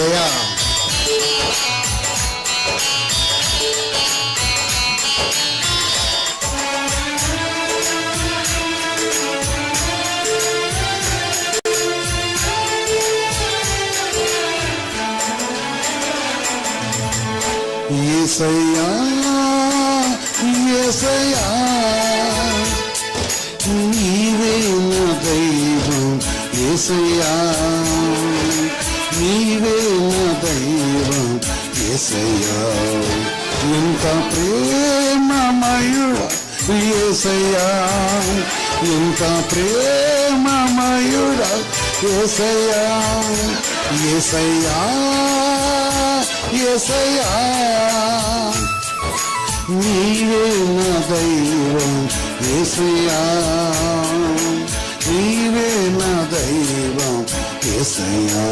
యేసయ్యా యేసయ్యా యేసయ్యా నీవే నా దైవం యేసయ్యా నీవే నా దైవం యేసయ్యా ఎంత ప్రేమమయుడా యేసయ్యా ఎంత ప్రేమమయుడా యేసయ్యా యేసయ్యా యేసయ్యా నీవే నా దైవం యేసయ్యా నీవే నా దైవం యేసయ్యా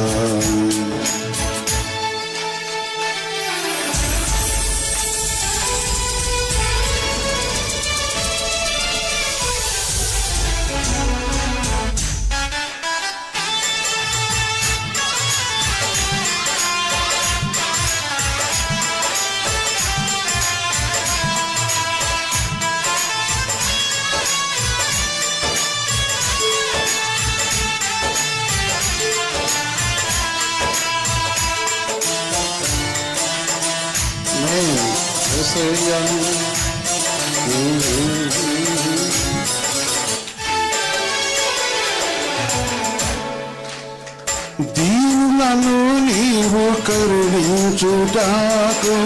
దీనులను నీవు కరుణించుటకు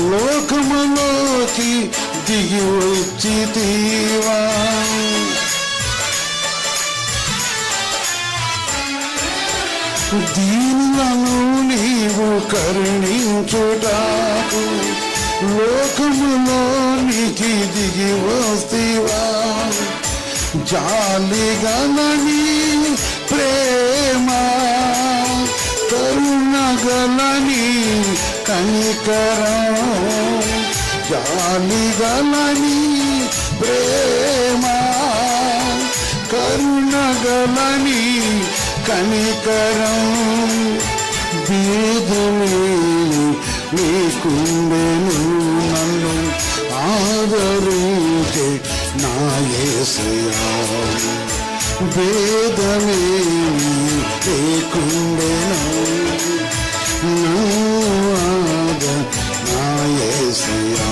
లోకములోకి దిగి వచ్చితివా దీనులను నీవు కరుణించుటకు లోకములోనికి దిగి వస్తివా జాలిగలని ప్రేమ కరుణగలని కనికరం జాలిగలని ప్రేమ కరుణగలని కనికరం భేదమే నీకుండెను నన్ను ఆదరించే నా యేసయ్యా భేదమే నీకుండెను నా యేసయ్యా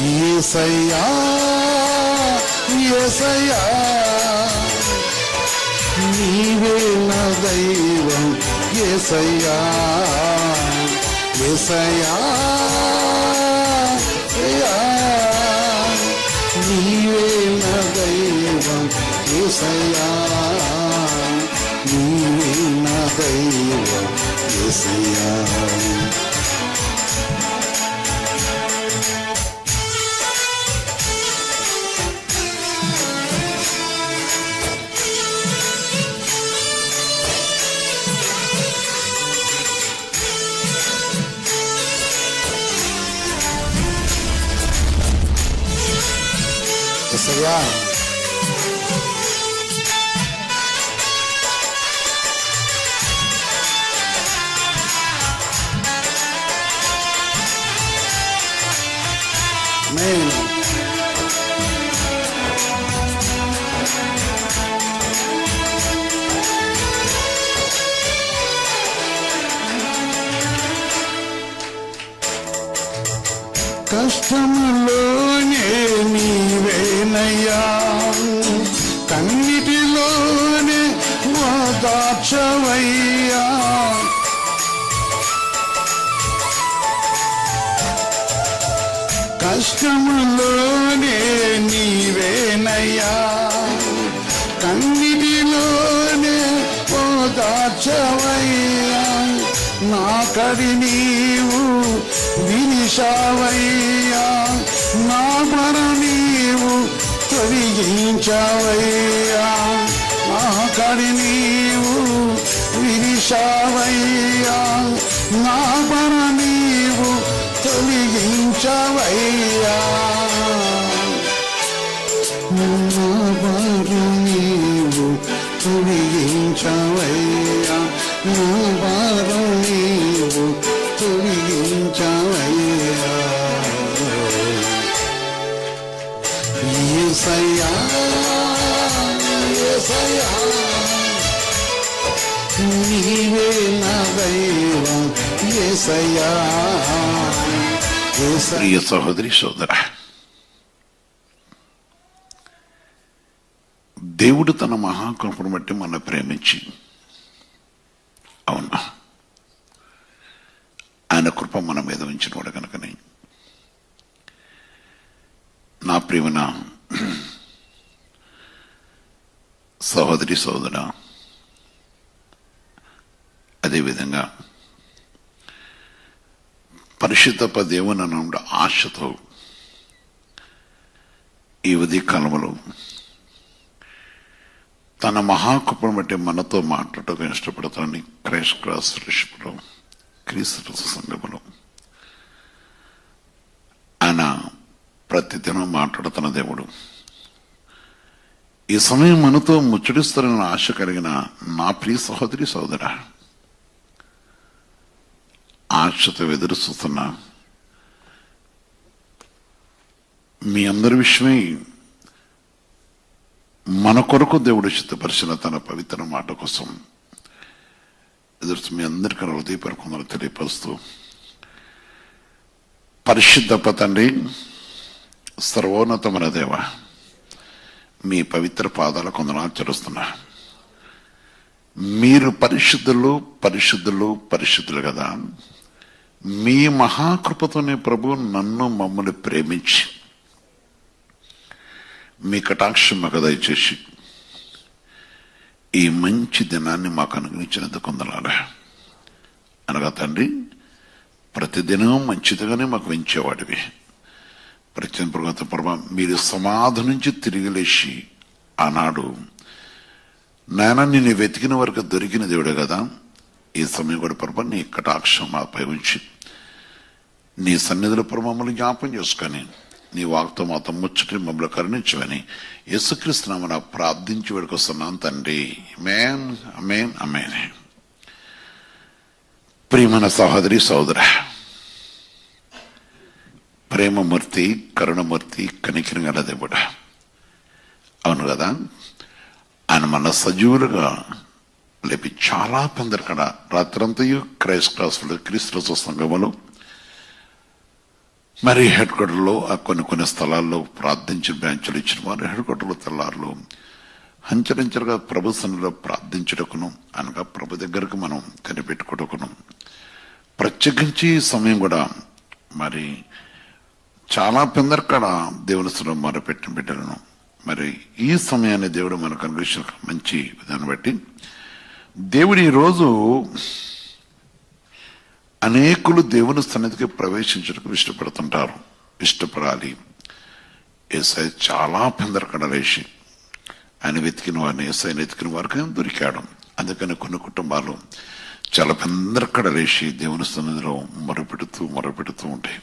యేసయ్యా యేసయ్యా నీవే నా దైవం యేసయ్యా యేసయ్యా నీవే నా దైవం యేసయ్యా నీవే నా దైవం యేసయ్యా యేసయ్యా ఆమేన్ కష్టములోనే నీవేనయ్యా కన్నిటిలోనే ఓదార్చవయ్యా కష్టములోనే నీవేనయ్యా కన్నిటిలోనే ఓదార్చవయ్యా నా కడి నీవు వినిశావయ్యా నా మర నీవు తొలగించావయ్యా నా కడి నీవు వినిశావయ్యా నా మర నీవు తొలగించావయ్యా నా మర నీవు తొలగించావయ్యా నా నీవే నా దైవం యేసయ్యా. ప్రియ సహోదరి సోదర, దేవుడు తన మహాకృపను బట్టి మన ప్రేమించి, అవునా, ఆయన కృప మన మీద ఉంచినవాడు కనుకనే నా ప్రియమైన సహోదరి సోదర, అదేవిధంగా పరిశుద్ధ దేవుని అన్న ఆశతో ఈ ఉదయ కాలంలో తన మహాకృపను బట్టి మనతో మాట్లాడటం ఇష్టపడతానని క్రీస్తు సంఘములో ఆయన ప్రతిదినం మాట్లాడుతున్న దేవుడు. ఈ సమయం మనతో ముచ్చటిస్తారని ఆశ కలిగిన నా ప్రియ సహోదరి సోదర, ఆశతో ఎదురు చూస్తున్న మీ అందరి విషయమై మన కొరకు దేవుడు సిద్ధపరిచిన తన పవిత్ర మాట కోసం ఎదురు మీ అందరికీ హృదయపూర్వకంగా తెలియపరుస్తూ, పరిశుద్ధ తండ్రి, సర్వోన్నతమైన దేవ, మీ పవిత్ర పాదాల కొందరు చరుస్తున్నా. మీరు పరిశుద్ధులు పరిశుద్ధులు పరిశుద్ధులు కదా. మీ మహాకృపతోనే ప్రభు నన్ను మమ్మల్ని ప్రేమించి మీ కటాక్షం మాకు దయచేసి ఈ మంచి దినాన్ని మాకు అనుగ్రహించినందుకు కొందనాల. అనగా తండ్రి, ప్రతిదినం మంచిదిగానే మాకు పెంచేవాడివి. ప్రత్యేక ప్రభా, మీరు సమాధి నుంచి తిరిగి లేచి ఆనాడు నాయన నిన్ను వెతికిన వరకు దొరికిన దేవుడే కదా. ఈ సమయం కూడా ప్రభా నీ కటాక్షం మాపై ఉంచి నీ సన్నిధిలో ప్రభు మమ్మల్ని జ్ఞాపం చేసుకొని నీ వాక్తో మాతో ముచ్చటి మమ్మల్ని కరుణించమని యేసుక్రీస్తు నామమున ప్రార్థించి వేడుకొస్తున్నాను తండ్రి. ఆమేన్, ఆమేన్, ఆమేన్. ప్రియమైన సహోదరి సోదర, ప్రేమమూర్తి, కరుణమూర్తి, కనికరం గల దేవుడు, అవును కదా. ఆయన మన సజీవులుగా లేపి చాలా పెందరకడ రాత్రంతయు క్రీస్తు సంఘములు మరి హెడ్ క్వార్టర్లో కొన్ని స్థలాల్లో ప్రార్థించిన బ్రాంచులు ఇచ్చిన వారు హెడ్ క్వార్టర్లో తెల్లారులు హంచరించలుగా ప్రభు సన్నిధిలో ప్రార్థించుటకును, అనగా ప్రభు దగ్గరకు మనం కనిపెట్టుకోటకును ప్రత్యేకించి సమయం కూడా మరి చాలా పెందరకడ దేవుని స్థలం మొరపెట్టిన బిడ్డలను మరి ఈ సమయాన్ని దేవుడు మనకు అనుగ్రహించిన మంచి విధానం బట్టి దేవుడు ఈరోజు అనేకులు దేవుని సన్నిధికి ప్రవేశించడానికి ఇష్టపడాలి. యేసయ్య చాలా పెందరకడ లేచి ఆయన వెతికిన వారిని, యేసయ్యను వెతికిన వారికి దొరికాడు. అందుకని కొన్ని కుటుంబాలు చాలా పెందరకడ లేచి దేవుని సన్నిధిలో మొరపెడుతూ ఉంటాయి.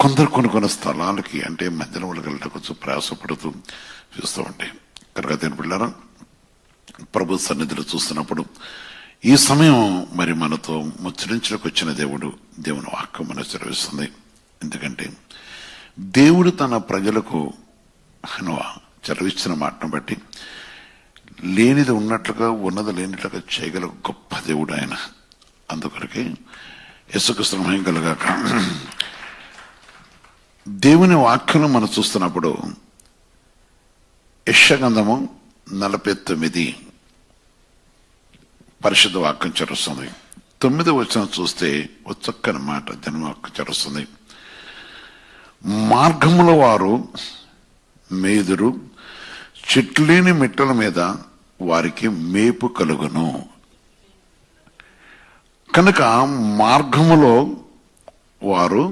కొందరు కొన్ని స్థలాలకి అంటే మధ్యలో వెళ్ళటం కొంచెం ప్రయాసపడుతూ చూస్తూ ఉంటాయి. కనుక దేని పిల్లరా, ప్రభు సన్నిధిలో చూస్తున్నప్పుడు ఈ సమయం మరి మనతో ముచ్చరించడానికి వచ్చిన దేవుని వాక్యం మనకు చదివిస్తుంది. ఎందుకంటే దేవుడు తన ప్రజలకు చదివిస్తున్న మాటను బట్టి లేనిది ఉన్నట్లుగా ఉన్నది లేనిట్లుగా చేయగల గొప్ప దేవుడు ఆయన. అందుకొరకే యేసుక్రీస్తు మహిమ కలుగాక. దేవుని వాక్యం మనం చూస్తున్నప్పుడు యెషయా గ్రంథము 49 పరిశుద్ధ వాక్యం చరుస్తుంది. 9వ వచనం చూస్తే ఒక చక్కని మాట జన్మవాక్యం చరుస్తుంది. మార్గముల వారు మేదురు, చెట్లేని మిట్టల మీద వారికి మేపు కలుగును. కనుక మార్గములో వారు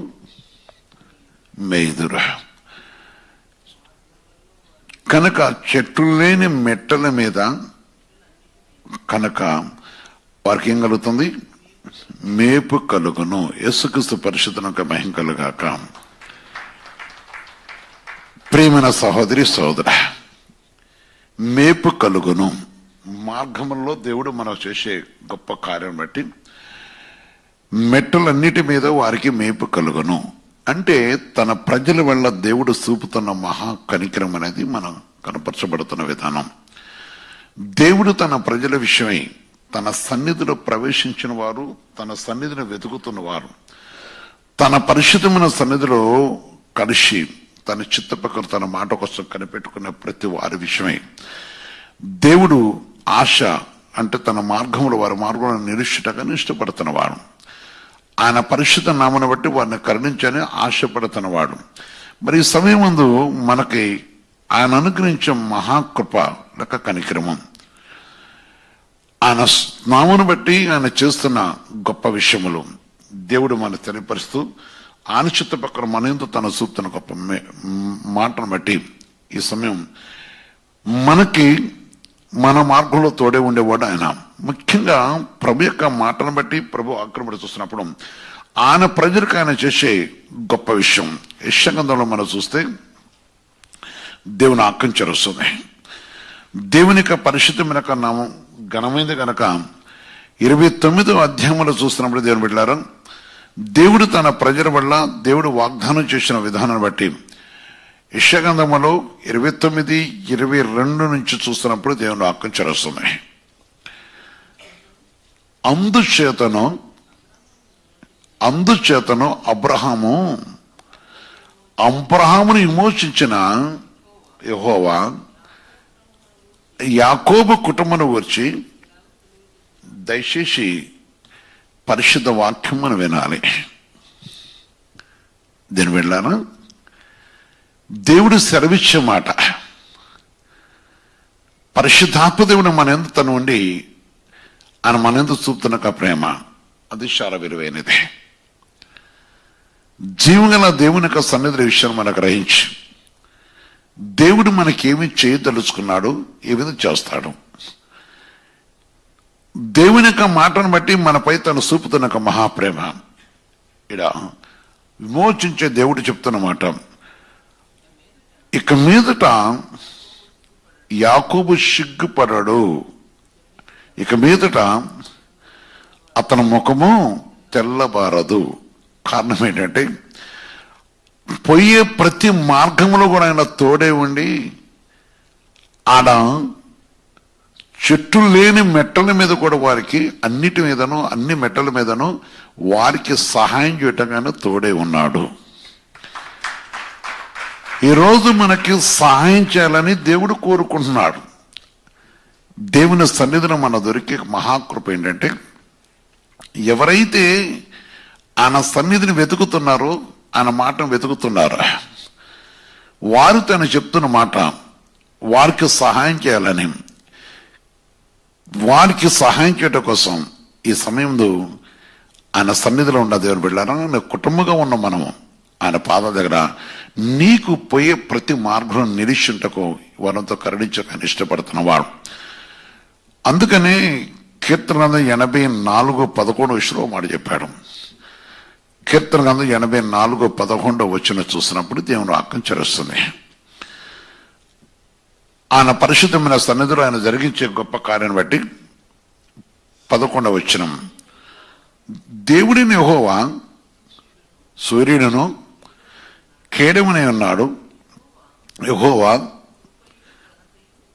మేదురు, కనుక చెట్లు లేని మెట్టల మీద కనుక వారికి ఏం కలుగుతుంది? మేపు కలుగును. యేసుక్రీస్తు పరిశుద్ధునికి మహిమ కలుగాక. ప్రియమైన సహోదరి సోదర, మేపు కలుగును. మార్గంలో దేవుడు మనం చేసే గొప్ప కార్యం బట్టి మెట్టలన్నిటి మీద వారికి మేపు కలుగును అంటే తన ప్రజల వల్ల దేవుడు చూపుతున్న మహా కనికరం అనేది మనం కనపరచబడుతున్న విధానం. దేవుడు తన ప్రజల విషయమై తన సన్నిధిలో ప్రవేశించిన వారు, తన సన్నిధిని వెతుకుతున్న వారు, తన పరిశుద్ధమైన సన్నిధిలో కలిసి తన చిత్త ప్రకారం తన మాట కోసం కనిపెట్టుకున్న ప్రతి వారి విషయమై దేవుడు ఆశ అంటే తన మార్గంలో వారి మార్గంలో నిరీక్షటగా ఇష్టపడుతున్నవాడు. ఆయన పరిశుద్ధ నామను బట్టి వారిని కరుణించని ఆశపడుతున్నవాడు. మరి ఈ సమయం ముందు మనకి ఆయన అనుగ్రహించే మహాకృప లేక కనికరమం, ఆయన నామను బట్టి ఆయన చేస్తున్న గొప్ప విషయములు దేవుడు మన తెలియపరుస్తూ ఆయన చిత్త ప్రకారం మన యందు తన చూపుతున్న గొప్ప మాటను బట్టి ఈ సమయం మనకి మన మార్గంలో తోడే ఉండేవాడు ఆయన. ముఖ్యంగా ప్రభు యొక్క మాటను బట్టి ప్రభు ఆక్రమణ చూస్తున్నప్పుడు ఆయన ప్రజలకు ఆయన చేసే గొప్ప విషయం యెషయా మనం చూస్తే దేవుని ఆకంచర వస్తుంది. దేవుని యొక్క పరిశుద్ధమైన నామం ఘనమైంది కనుక 29వ అధ్యాయంలో చూస్తున్నప్పుడు దేవుని బిడ్డలారా, దేవుడు తన ప్రజల వల్ల దేవుడు వాగ్దానం చేసిన విధానాన్ని బట్టి యెషయా 29, 22 నుంచి చూస్తున్నప్పుడు దేవుని ఆకంచర వస్తుంది. అందుచేతను అబ్రహామును విమోచించిన యెహోవా యాకోబు కుటుంబను గురించి దయచేసి పరిశుద్ధ వాక్యమును వినాలి. దీని వెళ్ళాను దేవుడు సెలవిచ్చే మాట, పరిశుద్ధాత్మ దేవుడు మన ఎందు తను ఉండి ఆయన మన ఎందు చూపుతున్న ప్రేమ అది చాలా విలువైనది. జీవగల దేవుని యొక్క సన్నిధి విషయాన్ని మనం గ్రహించి దేవుడు మనకేమి చేయదలుచుకున్నాడు, ఏ విధంగా చేస్తాడు, దేవుని యొక్క మాటను బట్టి మనపై తను చూపుతున్న ఒక మహాప్రేమ. ఇక్కడ విమోచించే దేవుడు చెప్తున్న మాట, ఇక మీదట యాకోబు సిగ్గుపడడు, ఇక మీదట అతని ముఖము తెల్లబారదు. కారణం ఏంటంటే పోయే ప్రతి మార్గంలో కూడా ఆయన తోడే ఉండి ఆడ చెట్టు లేని మెట్టల మీద కూడా వారికి అన్నిటి మీదను అన్ని మెట్టల మీదను వారికి సహాయం చేయటంగానే తోడే ఉన్నాడు. ఈరోజు మనకి సహాయం చేయాలని దేవుడు కోరుకుంటున్నాడు. దేవుని సన్నిధిలో మన దొరికే మహాకృప ఏంటంటే ఎవరైతే ఆయన సన్నిధిని వెతుకుతున్నారో, ఆయన మాటను వెతుకుతున్నారో వారు తను చెప్తున్న మాట వారికి సహాయం చేయాలని, వారికి సహాయం చేయడం కోసం ఈ సమయంలో ఆయన సన్నిధిలో ఉన్న దేవుని బిడ్డలారా, కుటుంబంగా ఉన్న మనము ఆయన పాద దగ్గర నీకు పోయే ప్రతి మార్గం నిరీక్షించటకు వారంతో కరుణించక ఇష్టపడుతున్నవాడు. అందుకనే కీర్తన గ్రంథం 84:11 విషయంలో మాట చెప్పాడు. కీర్తన గ్రంథం 84:11 వచ్చిన చూసినప్పుడు దేవుని ఆకంచరిస్తుంది. ఆయన పరిశుద్ధమైన సన్నిధిలో ఆయన జరిగించే గొప్ప కార్యాన్ని బట్టి 11వ వచనం, దేవుడిని యెహోవా సూర్యుడును కేడమునే ఉన్నాడు, యెహోవా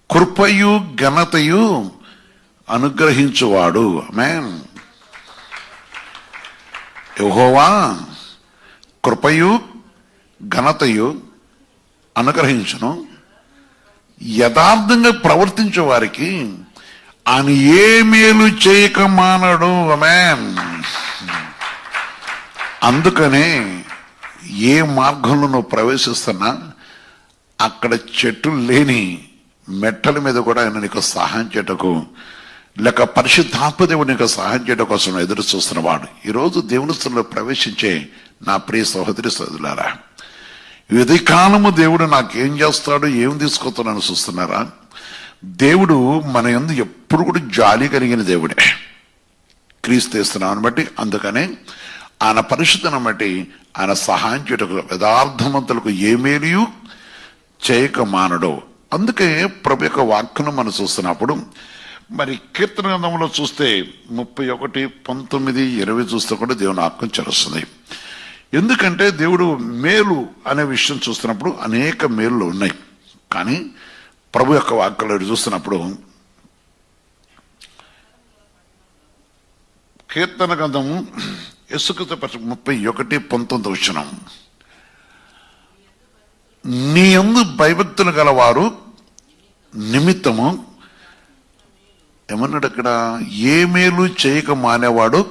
కృపయు ఘనతయు అనుగ్రహించువాడు. ఆమేన్. యెహోవా కృపయు ఘనతయు అనుగ్రహించును, యథార్థంగా ప్రవర్తించే వారికి ఆయన ఏ మేలు చేయక మానడు. ఆమేన్. అందుకనే ఏ మార్గంలో నువ్వు ప్రవేశిస్తున్నా అక్కడ చెట్లు లేని మెట్టల మీద కూడా ఆయన నీకు సహాయం చేయటకు, లేక పరిశుద్ధాత్మ దేవుడు నీకు సహాయం చేయడం కోసం ఎదురు చూస్తున్నవాడు. ఈరోజు దేవుని స్థలంలో ప్రవేశించే నా ప్రియ సహోదరి సహోదరులారా, ఇది కాలము దేవుడు నాకేం చేస్తాడు, ఏం తీసుకొస్తానని చూస్తున్నారా? దేవుడు మన యందు ఎప్పుడు కూడా జాలి కలిగిన దేవుడే. క్రీస్తు చేస్తున్నామని బట్టి, అందుకనే ఆయన పరిశుద్ధను బట్టి ఆయన సహాయం చేయటకు యథార్థవంతులకు ఏ మేలు చేయక మానడు. అందుకే ప్రభు యొక్క వాక్యం మనం చూస్తున్నప్పుడు మరి కీర్తన గ్రంథంలో చూస్తే 31, 19, 20 చూస్తే కూడా దేవుని వాక్యం చరుస్తుంది. ఎందుకంటే దేవుడు మేలు అనే విషయం చూస్తున్నప్పుడు అనేక మేలు ఉన్నాయి. కానీ ప్రభు యొక్క వాక్యాలు చూస్తున్నప్పుడు కీర్తన గ్రంథము యేసుక్రీస్తు 31:19. నీ యందు భయభక్తులు గలవారు నిమిత్తము ఏమన్నాడు అక్కడ, ఏ మేలు చేయక మానేవాడు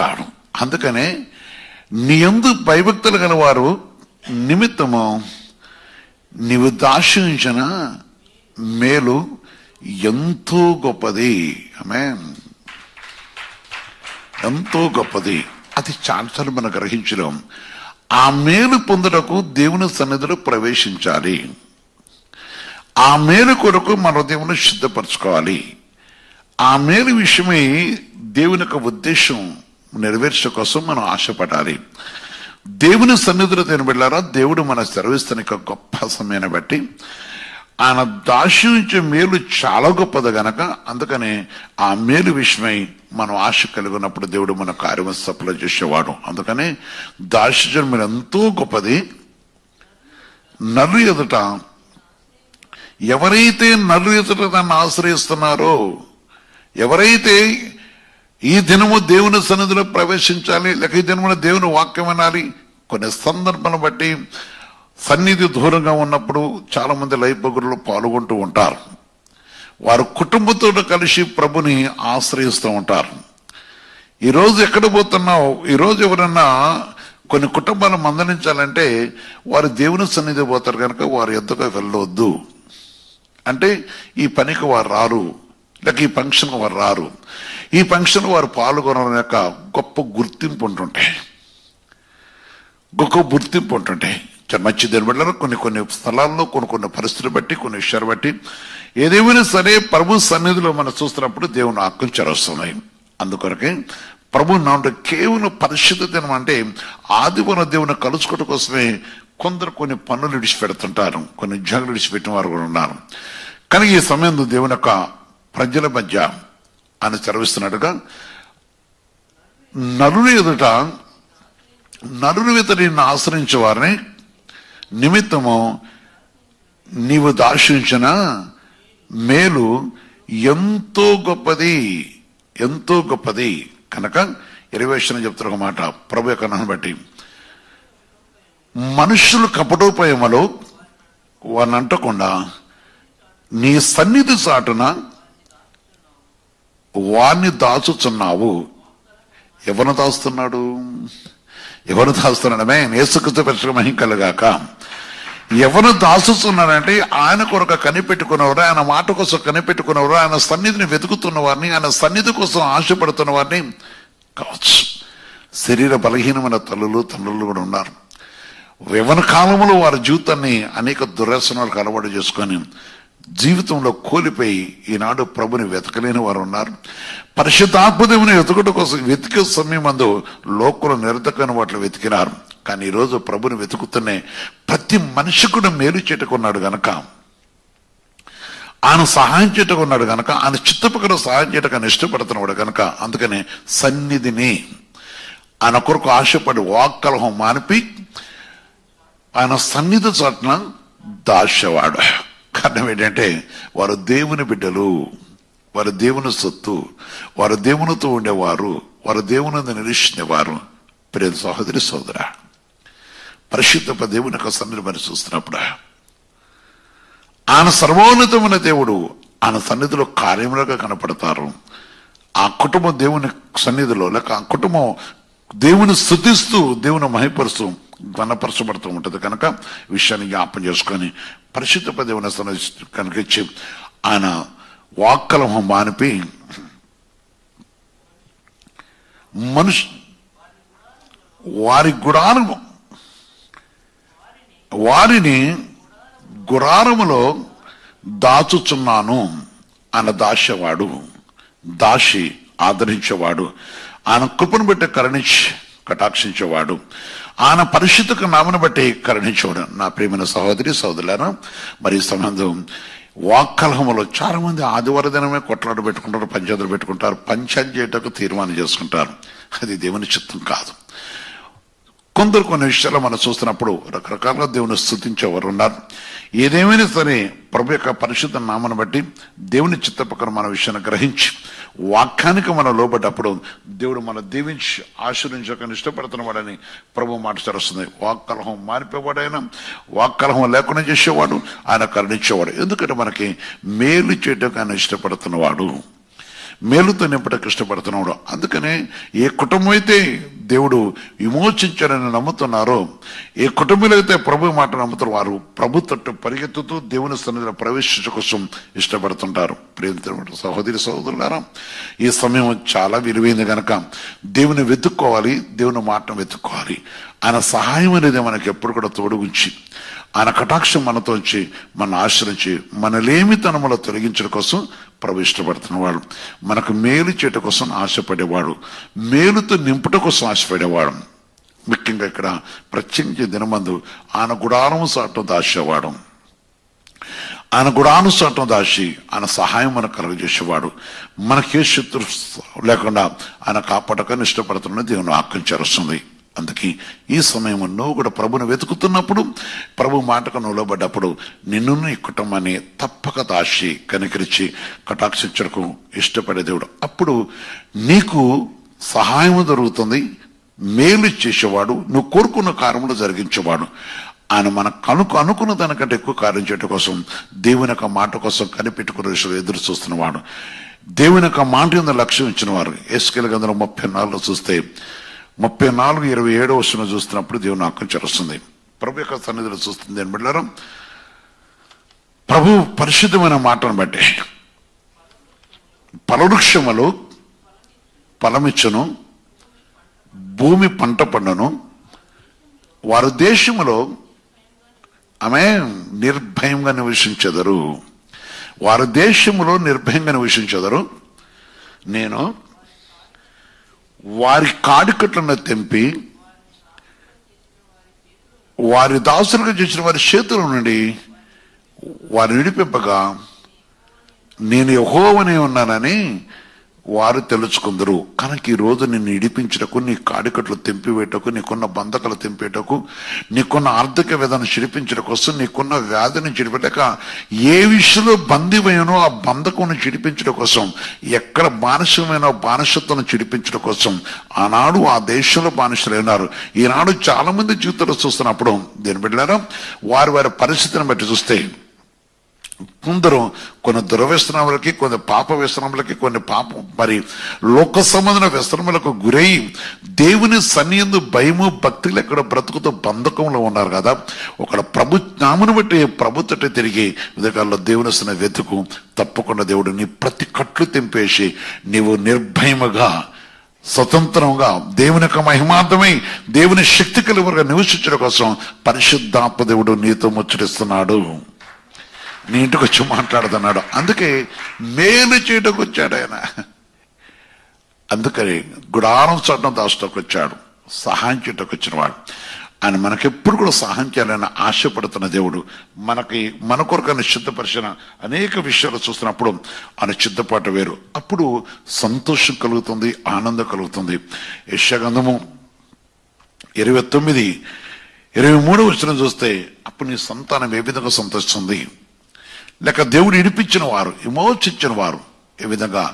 కాడు. అందుకనే నీ యందు భయభక్తులు గలవారు నిమిత్తము నీవు దాశించిన మేలు ఎంతో గొప్పది. ఆమేన్. ఎంతో గొప్పది. అది చాలాసార్లు మనం గ్రహించలేం. ఆ మేలు పొందుటకు దేవుని సన్నిధిలో ప్రవేశించాలి. ఆ మేలు కొరకు మన హృదయమును సిద్ధపరచుకోవాలి. ఆ మేలు విషయమై దేవుని యొక్క ఉద్దేశం నెరవేర్చే కోసం మనం ఆశపడాలి. దేవుని సన్నిధిలో తినబెళ్ళారా, దేవుడు మన సెలవిస్తున్న గొప్ప సమయాన్ని బట్టి ఆయన దాశించే మేలు చాలా గొప్పది గనక, అందుకనే ఆ మేలు విషయమై మనం ఆశ కలిగి ఉన్నప్పుడు దేవుడు మన కార్యం సఫలం చేసేవాడు. అందుకనే దాశించడం మేలు ఎంతో గొప్పది. నలు ఎదుట ఎవరైతే దాన్ని ఆశ్రయిస్తున్నారో, ఎవరైతే ఈ దినము దేవుని సన్నిధిలో ప్రవేశించాలి, లేక ఈ దినమున దేవుని వాక్యం వినాలి, కొన్ని సందర్భాలను బట్టి సన్నిధి దూరంగా ఉన్నప్పుడు చాలా మంది లైఫ్ బగురులో పాల్గొంటూ ఉంటారు. వారు కుటుంబంతో కలిసి ప్రభుని ఆశ్రయిస్తూ ఉంటారు. ఈరోజు ఎక్కడ పోతున్నావు, ఈరోజు ఎవరన్నా కొన్ని కుటుంబాలు మందలించాలంటే వారు దేవుని సన్నిధి పోతారు కనుక వారు ఎద్దుగా వెళ్ళవద్దు అంటే ఈ పనికి వారు రారు, లేక ఈ ఫంక్షన్ వారు రారు. ఈ ఫంక్షన్ వారు పాల్గొనడం యొక్క గొప్ప గుర్తింపు ఉంటుంటాయి. మంచి దాన్ని బట్టి కొన్ని స్థలాల్లో కొన్ని పరిస్థితులు బట్టి, కొన్ని విషయాలు బట్టి, ఏదేమైనా సరే ప్రభు సన్నిధిలో మనం చూస్తున్నప్పుడు దేవుని ఆత్మ చరస్తున్నాయి. అందుకొరకే ప్రభు నాడు కేవలం పరిశుద్ధ దినం అంటే ఆదివారం దేవుని కలుసుకోవడం కోసమే కొందరు కొన్ని పనులు విడిచిపెడుతుంటారు, కొన్ని ఉద్యోగాలు విడిచిపెట్టిన వారు కూడా ఉన్నారు. కానీ ఈ సమయంలో దేవుని యొక్క ప్రజల మధ్య ఆయన చరవిస్తున్నట్టుగా నరుని ఎదుట నిన్ను ఆశ్రయించే వారిని నిమిత్తము నీవు దాశించిన మేలు ఎంతో గొప్పది, ఎంతో గొప్పది కనుక 20 చెప్తున్న ఒక మాట ప్రభు యొక్క నాన్ని బట్టి, మనుషులు కపటోపయమలో వారిని అంటకుండా నీ సన్నిధి చాటున వారిని దాచుచున్నావు. ఎవరు దాస్తున్నాడు? యేసుక్రీస్తు పరిశుద్ధ మహిమ కలుగాక. ఎవరు దాచుతున్నాడంటే ఆయన కొరకు కనిపెట్టుకున్నవారు, ఆయన మాట కోసం కనిపెట్టుకున్నవారు, ఆయన సన్నిధిని వెతుకుతున్న వారిని, ఆయన సన్నిధి కోసం ఆశపడుతున్న వారిని కావచ్చు. శరీర బలహీనమైన తండ్రులు కూడా ఉన్నారు. యవ్వన కాలంలో వారి జీవితాన్ని అనేక దుర్వ్యసనాలకు అలవాటు చేసుకొని జీవితంలో కోల్పోయి ఈనాడు ప్రభుని వెతకలేని వారు ఉన్నారు. పరిశుద్ధాత్మదేవుని వెతుకుట కోసం వెతికే సమయం అందు లోకంలో నిరతకైన వాటిని వెతికినారు. కానీ ఈరోజు ప్రభుని వెతుకుతున్నే ప్రతి మనిషి కూడా మేలు చేటుకున్నాడు గనక, ఆయన సహాయం చేయటకున్నాడు గనక, ఆయన చిత్తపక్కన సహాయం చేయటం ఇష్టపడుతున్నాడు గనక, అందుకనే సన్నిధిని ఆయన కొరకు ఆశపడి వాక్కలహం మానిపి ఆయన సన్నిధి చాటున దాచేవాడు. కారణం ఏంటంటే వారు దేవుని బిడ్డలు, వారు దేవుని సొత్తు, వారు దేవునితో ఉండేవారు, వారు దేవుని నిరీక్షించేవారు. ప్రియ సహోదరి సోదర, పరిశుద్ధ దేవుని యొక్క సన్నిధి మరి చూస్తున్నప్పుడు ఆయన సర్వోన్నతమైన దేవుడు, ఆయన సన్నిధిలో కార్యములుగా కనపడతారు. ఆ కుటుంబం దేవుని సన్నిధిలో, లేక ఆ కుటుంబం దేవుని స్తుతిస్తూ దేవుని మహిపరుస్తూ ఘనపరచబడుతూ ఉంటుంది కనుక విషయాన్ని జ్ఞాపం చేసుకొని పరిశుద్ధ దేవుని సన్నిధి కనుక ఇచ్చి ఆయన వాక్కలము మానిపి వారిని గుడారములో దాచుచున్నాను. ఆయన దాచేవాడు, దాసి ఆదరించేవాడు, ఆయన కృపను బట్టి కటాక్షించేవాడు, ఆయన పరిశుద్ధ నామను బట్టి కరుణించేవాడు. నా ప్రియమైన సహోదరి సహోదరులారా, మరి ఈ సంబంధం వాక్కలహములో చాలా మంది ఆదివారం దినమే కొట్లాట పెట్టుకుంటారు, పంచాయతీలు పెట్టుకుంటారు, పంచాయతీ చేయటకు తీర్మానం చేసుకుంటారు. అది దేవుని చిత్తం కాదు. కొందరు కొన్ని విషయాలు మనం చూస్తున్నప్పుడు రకరకాలుగా దేవుని స్తుతించేవారు ఉన్నారు. ఏదేమైనా సరే ప్రభు యొక్క పరిశుద్ధ నామను బట్టి దేవుని చిత్త ప్రకారం మన విషయాన్ని గ్రహించి వాక్యానికి మనం లోబడ్డప్పుడు దేవుడు మన దీవించి ఆశీర్వించకని ఇష్టపడుతున్న వాడని ప్రభు మాట తెరుస్తుంది. వాక్కలహం మారిపోవాడైనా వాక్కలహం లేకుండా చేసేవాడు, ఆయన కరుణించేవాడు. ఎందుకంటే మనకి మేలు చేయటం ఆయన ఇష్టపడుతున్నవాడు, మేలుతో నింపటకు ఇష్టపడుతున్నాడు. అందుకనే ఏ కుటుంబం అయితే దేవుడు విమోచించాడని నమ్ముతున్నారో, ఏ కుటుంబంలో అయితే ప్రభు మాట నమ్ముతారో వారు ప్రభు తట్టు పరిగెత్తుతూ దేవుని సన్నిధిలో ప్రవేశించడం కోసం ఇష్టపడుతుంటారు. ప్రేమిత సహోదరి సహోదరులారా, ఈ సమయం చాలా విలువైంది కనుక దేవుని వెతుక్కోవాలి, దేవుని మాటను వెతుక్కోవాలి. ఆయన సహాయం అనేది మనకి ఎప్పుడు కూడా తోడుగుంచి, ఆయన కటాక్షం మనతో వచ్చి మన ఆశ్రయించి మన లేమితనములో తొలగించడం కోసం ప్రభు ఇష్టపడుతున్నవాడు. మనకు మేలు చేయటం కోసం ఆశపడేవాడు, మేలుతో నింపుట కోసం ఆశపడేవాడు. ముఖ్యంగా ఇక్కడ ప్రత్యేకించే దినమందు ఆయన గుడారము సాటం దాచేవాడు, ఆయన గుడానుసాటం దాచి ఆయన సహాయం మనకు కలుగజేసేవాడు. మనకే శత్రు లేకుండా ఆయన కాపాడకని ఇష్టపడుతున్న దేవుని ఆజ్ఞించాల్సింది. అందుకే ఈ సమయం నువ్వు కూడా ప్రభుని వెతుకుతున్నప్పుడు, ప్రభు మాటకు నువ్వు లోబడ్డప్పుడు నిన్ను నీ కుటుంబాన్ని తప్పక దాచి కనికరించి కటాక్షించడానికి ఇష్టపడే దేవుడు. అప్పుడు నీకు సహాయం దొరుకుతుంది, మేలు చేసేవాడు, నువ్వు కోరుకున్న కార్యములు జరిగించేవాడు. ఆయన మనకు అనుకున్న దానికంటే ఎక్కువ కార్యం చేయడం కోసం దేవుని యొక్క మాట కోసం కనిపెట్టుకునే ఎదురు చూస్తున్నవాడు. దేవుని యొక్క మాట మీద లక్ష్యం ఇచ్చిన వారు ఎస్కేల్ గ్రంథం 34 చూస్తే 34:27 చూస్తున్నప్పుడు దేవుని ఆజ్ఞ చేస్తుంది. ప్రభు యొక్క సన్నిధిలో చూస్తుంది అని బిడ్డలారా, ప్రభు పరిశుద్ధమైన మాటను బట్టి ఫలవృక్షములు ఫలమిచ్చును, భూమి పంట పండును, వారు దేశములో ఆమె నిర్భయంగా నివసించెదరు. వారు దేశములో నిర్భయంగా నివసించెదరు. నేను వారి కాడికట్లను తెంపి వారి దాసులుగా చేసిన వారి చేతుల నుండి వారిని విడిపింపగా నేను యెహోవానే ఉన్నానని వారు తెలుసుకుందరు. కనుక ఈ రోజు నిన్ను ఇడిపించటకు, నీ కాడికట్లు తెంపివేటకు, నీకున్న బంధకలు తెంపేటకు, నీకున్న ఆర్థిక వేదన చిడిపించడం కోసం, నీకున్న వ్యాధిని చిడిపెట్టక ఏ విషయంలో బందీవైనో ఆ బంధకుని చిడిపించడం కోసం, ఎక్కడ బానిసమైనా బానిసత్వం చిడిపించడం కోసం ఆనాడు ఆ దేశంలో బానిసలైనారు. ఈనాడు చాలా మంది జీవితంలో చూస్తున్నప్పుడు దీని బిడ్డలారా, వారి వారి పరిస్థితిని బట్టి చూస్తే కొందరు కొన్ని దుర్వ్యసనములకి, కొన్ని పాప వ్యసనములకి, కొన్ని మరి లోక సంబంధమైన వ్యసనములకు గురై దేవుని సన్నియందు భయము భక్తులు ఎక్కడ బ్రతుకుతూ బంధకంలో ఉన్నారు కదా. ఒక ప్రభు నామును బట్టి ప్రభుత్వ తిరిగి ఉదయకాలంలో దేవుని సన్నిధి వెతుకు. తప్పకుండా దేవుడు నీ ప్రతి కట్లు తెంపేసి నీవు నిర్భయముగా స్వతంత్రంగా దేవుని యొక్క మహిమార్థమై దేవుని శక్తి కలిగిగా నివసించడం కోసం పరిశుద్ధాత్మ దేవుడు నీతో ముచ్చటిస్తున్నాడు, నీ ఇంటికి వచ్చి మాట్లాడుతున్నాడు. అందుకే మేలు చేయటకు వచ్చాడు ఆయన. అందుకని గుడారం చట్టం దాచుటకు వచ్చాడు, సహాయం చేయటకు వచ్చిన వాడు. ఆయన మనకెప్పుడు కూడా సహాయం చేయాలని ఆశపడుతున్న దేవుడు. మన కొరకు సిద్ధపరిచిన అనేక విషయాలు చూస్తున్నప్పుడు ఆయన సిద్ధపాటు వేరు. అప్పుడు సంతోషం కలుగుతుంది, ఆనందం కలుగుతుంది. యెషయా గ్రంథము 29:23 చూస్తే అప్పుడు నీ సంతానం ఏ విధంగా సంతోషిస్తుంది, లేక దేవుడు ఇడిపించిన వారు, విమోచించిన వారు ఏ విధంగా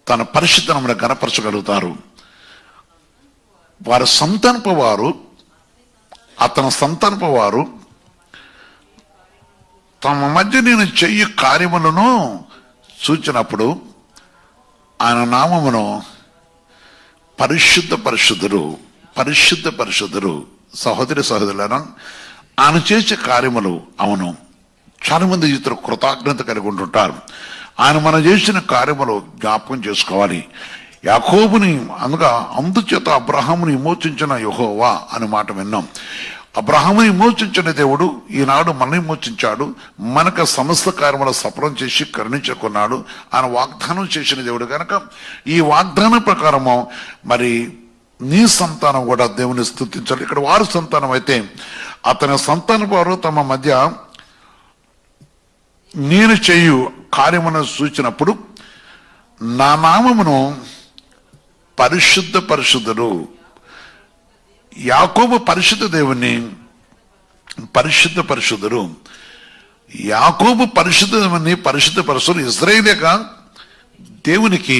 తన పరిశుద్ధమును గణపరచగలుగుతారు. వారి సంతానపు వారు, అతని సంతానపు వారు తమ మధ్య నేను చెయ్యి కార్యములను సూచినప్పుడు ఆయన నామమును పరిశుద్ధుడు సహోదరి సహోదరులను ఆయన చేసే కార్యములు అవును. చాలా మంది ఇతరు కృతజ్ఞత కలిగి ఉంటుంటారు. ఆయన మనం చేసిన కార్యములు జ్ఞాపకం చేసుకోవాలి. యాకోబుని అందుచేత అబ్రహాముని విమోచించిన యెహోవా అనే మాట విన్నాం. అబ్రహాముని విమోచించిన దేవుడు ఈనాడు మనల్ని విమోచించాడు. మనకు సమస్త కార్యముల సఫలం చేసి కరుణించుకున్నాడు. ఆయన వాగ్దానం చేసిన దేవుడు కనుక ఈ వాగ్దానం ప్రకారము మరి నీ సంతానం కూడా దేవుని స్తుతించాలి. ఇక్కడ వారి సంతానం అయితే అతని సంతానం వారు తమ మధ్య నేను చేయు కార్యమును సూచినప్పుడు నా నామమును పరిశుద్ధుడు. యాకోబు పరిశుద్ధ దేవుని పరిశుద్ధుడు, యాకోబు పరిశుద్ధ దేవుని పరిశుద్ధపరుచుడు. ఇశ్రాయేలుగా దేవునికి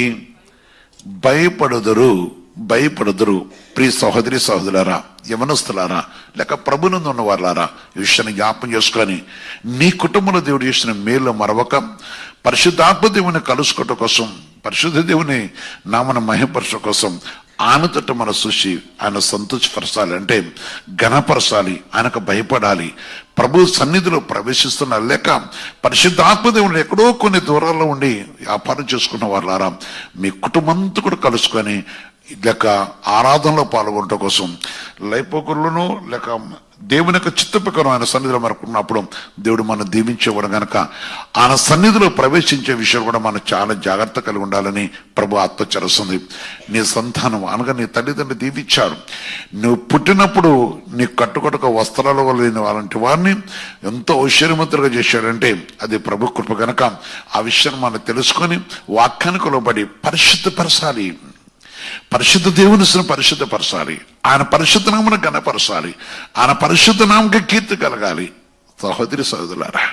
భయపడుదురు ప్రియ సహోదరి సహోదరులారా, యవనస్తులారా, లేక ప్రభునందు ఉన్న వారులారా, ఈ విషయాన్ని జ్ఞాపం చేసుకొని నీ కుటుంబంలో దేవుడు చేసిన మేలు మరవక పరిశుద్ధాత్మ దేవుని కలుసుకోవటం కోసం, పరిశుద్ధ దేవుని నామన మహిమపరచడం కోసం ఆయనతోటి మన చూసి ఆయన సంతోషపరచాలి, అంటే ఘనపరచాలి, ఆయనకు భయపడాలి. ప్రభు సన్నిధిలో ప్రవేశిస్తున్న లేక పరిశుద్ధాత్మ దేవుని ఎక్కడో కొన్ని దూరాల్లో ఉండి వ్యాపారం చేసుకున్న వాళ్ళారా, మీ కుటుంబంతో కూడా కలుసుకొని లేక ఆరాధనలో పాల్గొనడం కోసం లైపోకులను లేక దేవుని యొక్క చిత్త ప్రకారం ఆయన సన్నిధిలో మనకు ఉన్నప్పుడు దేవుడు మనం దీవించేవాడు గనక ఆయన సన్నిధిలో ప్రవేశించే విషయం కూడా మనం చాలా జాగ్రత్త కలిగి ఉండాలని ప్రభు ఆత్మచరుస్తుంది. నీ సంతానం అనగా నీ తల్లిదండ్రులు దీవించాడు. నువ్వు పుట్టినప్పుడు నీ కట్టుకొట్టుక వస్త్రాలు లేని అలాంటి వారిని ఎంతో ఐశ్వర్యవంతులుగా చేశాడంటే అది ప్రభు కృప గనక ఆ విషయాన్ని మనం తెలుసుకొని వాక్యానికి లోబడి పరిశుద్ధపరచాలి. పరిశుద్ధ దేవుని పరిశుద్ధపరచాలి. ఆయన పరిశుద్ధ నామను ఘనపరచాలి. ఆయన పరిశుద్ధ నామకి కీర్తి కలగాలి. సహోదరి సహోదరులారా,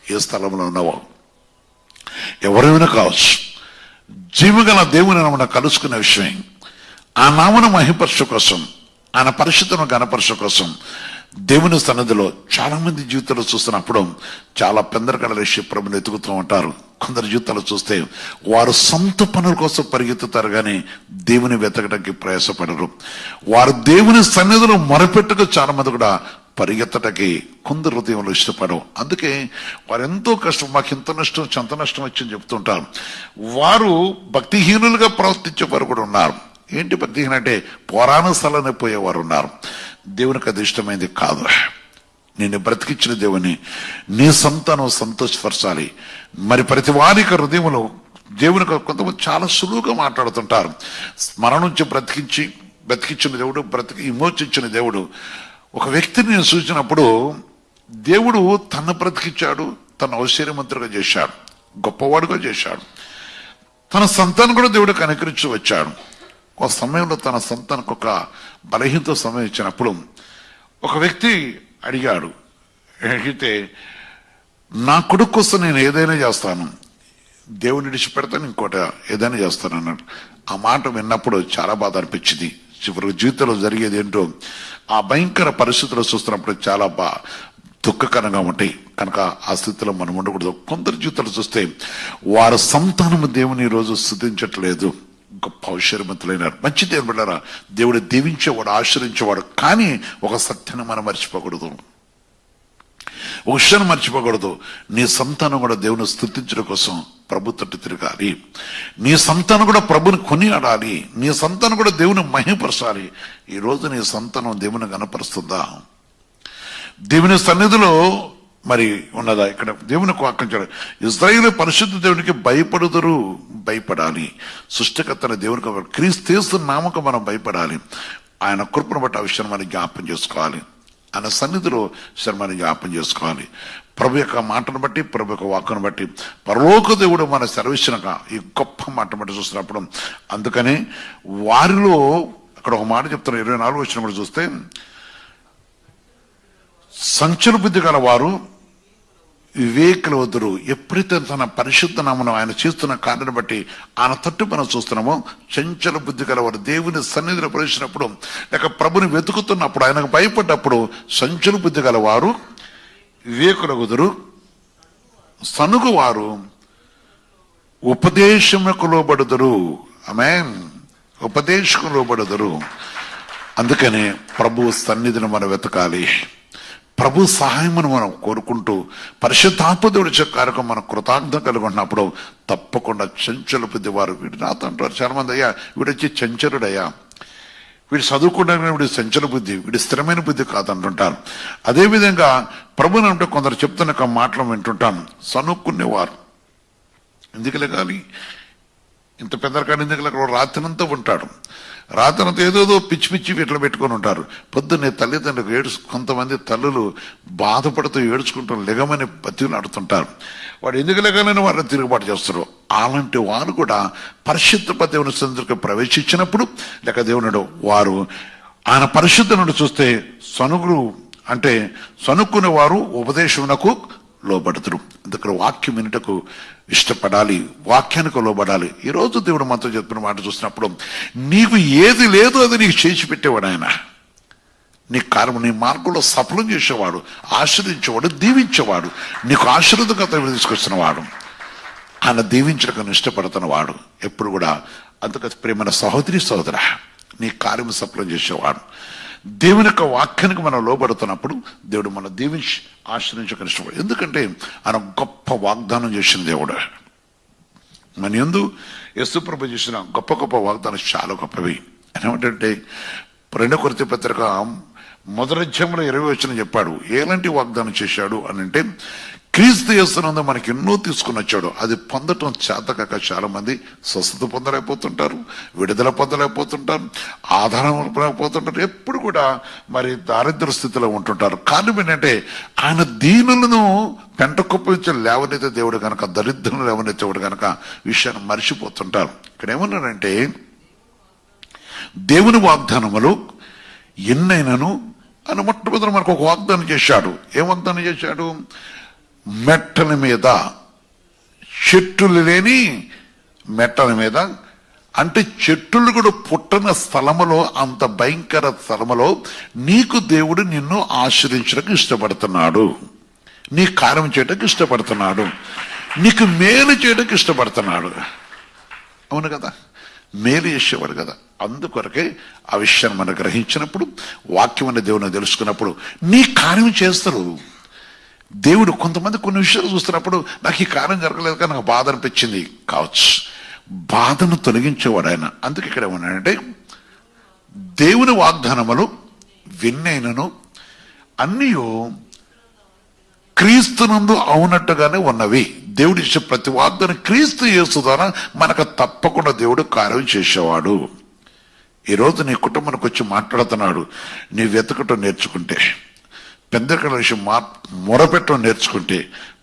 ఏ స్థలంలో ఉన్నావో ఎవరైనా కావచ్చు, జీవగల దేవుని నామను కలుసుకునే విషయం ఆ నామను మహిమపరచ కోసం, ఆయన పరిశుద్ధను ఘనపరచ కోసం దేవుని సన్నిధిలో చాలా మంది జీవితాలు చూస్తున్నప్పుడు చాలా పెందరకడలేసి ప్రభుని ఎతుకుతూ ఉంటారు. కొందరు జీవితాలు చూస్తే వారు సొంత పనుల కోసం పరిగెత్తుతారు కానీ దేవుని వెతకడానికి ప్రయాసపడరు. వారు దేవుని సన్నిధిలో మొరపెట్టుకు చాలా మంది కూడా పరిగెత్తటకి కొందరు హృదయంలో ఇష్టపడవు. అందుకే వారు ఎంతో కష్టం, మాకు ఇంత నష్టం చెంత నష్టం వచ్చని చెప్తుంటారు. వారు భక్తిహీనులుగా ప్రవర్తించేవారు కూడా ఉన్నారు. ఏంటి భక్తిహీన అంటే పురాణ స్థలాన్ని పోయేవారు ఉన్నారు. దేవునికి అది ఇష్టమైంది కాదు. నేను బ్రతికించిన దేవుని నీ సంతానం సంతోషపరచాలి. మరి ప్రతి వారికి హృదయంలో దేవునికి కొంతమంది చాలా సులువుగా మాట్లాడుతుంటారు. మరణం నుంచి బ్రతికించిన దేవుడు, విమోచించిన దేవుడు. ఒక వ్యక్తిని నేను చూసినప్పుడు దేవుడు తన బ్రతికించాడు, తన ఐశ్వర్యవంతులుగా చేశాడు, గొప్పవాడుగా చేశాడు. తన సంతానం కూడా దేవుడికి అనుకరించి వచ్చాడు. ఒక సమయంలో తన సంతానికి ఒక బలహీనత సమయం ఇచ్చినప్పుడు ఒక వ్యక్తి అడిగాడు. అడిగితే నా కొడుకు కోసం నేను ఏదైనా చేస్తాను, దేవుని విడిచిపెడతాను, ఇంకోటి ఏదైనా చేస్తాను అన్నాడు. ఆ మాట విన్నప్పుడు చాలా బాధ అనిపించింది. చివరికి జీవితంలో జరిగేది ఏంటో ఆ భయంకర పరిస్థితులు చూస్తున్నప్పుడు చాలా దుఃఖకరంగా ఉంటాయి. కనుక ఆ స్థితిలో మనం ఉండకూడదు. కొందరు జీవితాలు చూస్తే వారి సంతానము దేవుని ఈ రోజు స్తుతించట్లేదు, గొప్ప ఐశ్వర్యవంతులైనారు. మంచి దేవుడు బిడ్డలారా, దేవుడు దీవించేవాడు, ఆశ్రయించేవాడు. కానీ ఒక సత్యాన్ని మనం మర్చిపోకూడదు, ఒక విషయాన్ని మర్చిపోకూడదు. నీ సంతానం కూడా దేవుని స్తుతించడం కోసం ప్రభు తట్టు తిరగాలి. నీ సంతానం కూడా ప్రభుని కొనియాడాలి. నీ సంతానం కూడా దేవుని మహిమపరచాలి. ఈ రోజు నీ సంతానం దేవుని గణపరుస్తుందా? దేవుని సన్నిధిలో మరి ఉన్నదా? ఇక్కడ దేవుని వాక్యం ఇశ్రాయేలు పరిశుద్ధ దేవునికి భయపడాలి. సృష్టికర్తన దేవునికి క్రీస్తు నామకు మనం భయపడాలి. ఆయన కృపను బట్టి ఆ విషయాన్ని మనం జ్ఞాపం చేసుకోవాలి. ఆయన సన్నిధిలో మనం జ్ఞాపం చేసుకోవాలి. ప్రభు యొక్క మాటను బట్టి, ప్రభు యొక్క వాక్కును బట్టి పరలోక దేవుడు మన సెలవిచ్చినక ఈ గొప్ప మాట బట్టి చూస్తున్నప్పుడు, అందుకని వారిలో అక్కడ ఒక మాట చెప్తున్నారు. 24 వచ్చినప్పుడు చూస్తే సంచల బుద్ధి గల వారు వివేకులు వద్దురు. ఎప్పుడైతే తన పరిశుద్ధ నామను ఆయన చేస్తున్న కార్యాన్ని బట్టి ఆయన తట్టు మనం చూస్తున్నామో, చంచల బుద్ధి గలవారు దేవుని సన్నిధిలో ప్రవేశించినప్పుడు లేక ప్రభుని వెతుకుతున్నప్పుడు, ఆయనకు భయపడ్డప్పుడు సంచల బుద్ధి గలవారు వివేకులు వదురు, సనుగువారు ఉపదేశముకు లోబడుదురు. ఆమేన్. ఉపదేశకు లోబడుదురు. అందుకని ప్రభు సన్నిధిని మనం వెతకాలి. ప్రభు సహాయమును మనం కోరుకుంటూ పరిశుద్ధాత్మ దేవుడి కార్యక్రమం మనం కృతజ్ఞత కలిగి ఉన్నప్పుడు తప్పకుండా చంచల బుద్ధి వారు, వీడు నాతో అంటారు చాలా మంది, అయ్యా వీడొచ్చి చంచలుడయ్యా, వీడు చదువుకుంటే వీడి చంచల బుద్ధి, వీడి స్థిరమైన బుద్ధి కాదంటుంటారు. అదేవిధంగా ప్రభుని అంటే కొందరు చెప్తున్న మాటలు వింటుంటాను. సనుక్కునేవారు ఎందుకు లేగాలి, ఇంత పెద్దరికాడు ఎందుకు లేక రాత్రినంతా ఉంటాడు. రాత్రంతా ఏదోదో పిచ్చి పిచ్చి వీటిలో పెట్టుకొని ఉంటారు. పొద్దున్నే తల్లిదండ్రులకు కొంతమంది తల్లులు బాధపడుతూ ఏడ్చుకుంటూ లెగమని బతిలాడుతుంటారు. వాడు ఎందుకు లెగాలని వారిని తిరుగుబాటు చేస్తారు. అలాంటి వారు కూడా పరిశుద్ధ దేవుని సన్నిధికి ప్రవేశించినప్పుడు లేక దేవునుడు వారు ఆయన పరిశుద్ధనుడు చూస్తే సనుగులు అంటే సనుక్కునే వారు ఉపదేశమునకు లోబడతారు. అందుకని వాక్యం వినుటకు ఇష్టపడాలి, వాక్యానికి లోబడాలి. ఈరోజు దేవుడు మనతో చెప్పిన మాట చూసినప్పుడు నీకు ఏది లేదో అది నీకు చేసి పెట్టేవాడు ఆయన. నీ కార్యం నీ మార్గంలో సఫలం చేసేవాడు, ఆశీర్వదించేవాడు, దీవించేవాడు, నీకు ఆశీర్వాదకత తీసుకొచ్చినవాడు, ఆయన దీవించడానికి ఇష్టపడుతున్నవాడు ఎప్పుడు కూడా. అందుకని ప్రేమైన సహోదరి సహోదర, నీ కార్యం సఫలం చేసేవాడు. దేవుని యొక్క వాక్యానికి మనం లోబడుతున్నప్పుడు దేవుడు మనం దీవించి ఆశ్రయించక ఇష్టపడు. ఎందుకంటే ఆయన గొప్ప వాగ్దానం చేసిన దేవుడు. మన యందు యేసు ప్రభు చేసిన గొప్ప గొప్ప వాగ్దానం చాలా గొప్పవి. ఏమంటే 2 కొరింథీ పత్రిక 1వ అధ్యాయంలో 20వ వచనం చెప్పాడు. ఎలాంటి వాగ్దానం చేశాడు అని అంటే, క్రీస్తు యేసునందు మనకి ఎన్నో తీసుకుని వచ్చాడు. అది పొందటం చేతకాక చాలా మంది స్వస్థత పొందలేకపోతుంటారు, విడుదల పొందలేకపోతుంటారు, ఆధారం లేకపోతుంటారు, ఎప్పుడు కూడా మరి దారిద్ర స్థితిలో ఉంటుంటారు. కారణం ఏంటంటే ఆయన దీనులను పెంట కుప్ప లేవనైతే దేవుడు కనుక, దరిద్రులను లేవనైతే దేవుడు కనుక విషయాన్ని మర్చిపోతుంటారు. ఇక్కడ ఏమన్నాడంటే దేవుని వాగ్దానములు ఎన్నైనాను అని మొట్టమొదటి మనకు ఒక వాగ్దానం చేశాడు. ఏం వాగ్దానం చేశాడు? మెట్టల మీద, చెట్టులు లేని మెట్టల మీద, అంటే చెట్టులు కూడా పుట్టని స్థలములో, అంత భయంకర స్థలములో నీకు దేవుడు నిన్ను ఆశ్రయించడానికి ఇష్టపడుతున్నాడు, నీ కార్యం చేయడానికి ఇష్టపడుతున్నాడు, నీకు మేలు చేయడానికి ఇష్టపడుతున్నాడు. అవును కదా, మేలు చేసేవాడు కదా. అందుకొరకే ఆ విషయాన్ని మనం గ్రహించినప్పుడు, వాక్యం అనే దేవుని తెలుసుకున్నప్పుడు నీ కార్యం చేస్తారు. దేవుడు కొంతమంది కొన్ని విషయాలు చూస్తున్నప్పుడు నాకు ఈ కార్యం జరగలేదు కానీ నాకు బాధ అనిపించింది కావచ్చు, బాధను తొలగించేవాడు ఆయన. అందుకే ఇక్కడ ఏమన్నాడంటే దేవుని వాగ్దానములు విన్నైనను అన్నీ క్రీస్తునందు అవునట్టుగానే ఉన్నవి. దేవుడు ఇచ్చే ప్రతి వాగ్దానం క్రీస్తు యేసు ద్వారా మనకు తప్పకుండా దేవుడు కార్యం చేసేవాడు. ఈరోజు నీ కుటుంబానికి వచ్చి మాట్లాడుతున్నాడు. నీ వెతకటం నేర్చుకుంటే, పెద్దల విషయం మొరపెట్టడం నేర్చుకుంటే,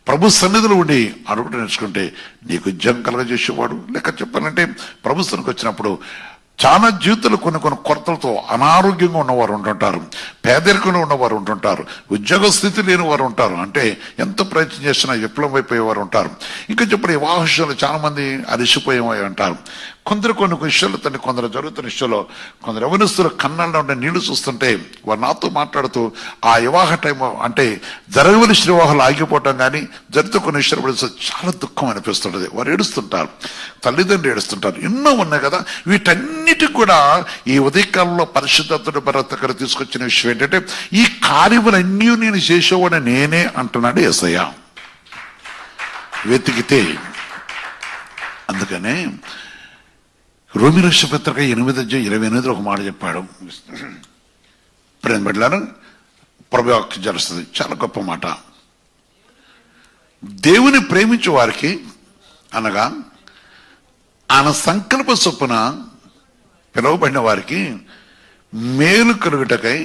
ప్రభు సన్నిధిలో ఉండి అడుగుటం నేర్చుకుంటే నీకు ఉద్యోగం కలగజేసేవాడు. లేక చెప్పాలంటే ప్రభు సన్నిధికి వచ్చినప్పుడు చాలా జీవితాలు కొన్ని కొరతలతో అనారోగ్యంగా ఉన్నవారు ఉంటుంటారు, పేదరికంలో ఉన్నవారు ఉంటుంటారు, ఉద్యోగ స్థితి లేని వారు ఉంటారు. అంటే ఎంత ప్రయత్నం చేసినా విప్లవం అయిపోయేవారు ఉంటారు. ఇంకా చెప్పిన వివాహ విషయాలు చాలా మంది అరిసిపోయేవారు అంటారు. కొన్ని విషయాలు తండ్రి, కొందరు జరుగుతున్న విషయంలో కొందరు యవనస్తులు కన్నాల్లో ఉండే నీళ్లు చూస్తుంటే వారు నాతో మాట్లాడుతూ ఆ వివాహ టైం అంటే జరగవలసిన వివాహాలు ఆగిపోవటం కానీ జరుగుతూ కొన్ని విషయాలు చాలా దుఃఖం అనిపిస్తుంటది. వారు ఏడుస్తుంటారు, తల్లిదండ్రులు ఏడుస్తుంటారు. ఎన్నో ఉన్నాయి కదా. వీటన్నిటికి కూడా ఈ ఉదయకాలంలో పరిశుద్ధతను భరతకర తీసుకొచ్చిన విషయం ఏంటంటే ఈ కార్యములన్నీ నేను చేసేవాడు నేనే అంటున్నాడు యేసయ్య. వెతికితే అందుకనే రోమి రాష్ట్ర పత్రిక 8:28 ఒక మాట చెప్పాడు. ప్రేమ బిడ్డలారా, ప్రభావం జరుస్తుంది. చాలా గొప్ప మాట. దేవుని ప్రేమించే వారికి అనగా ఆయన సంకల్ప చొప్పున పిలువబడిన వారికి మేలు కలుగుటకై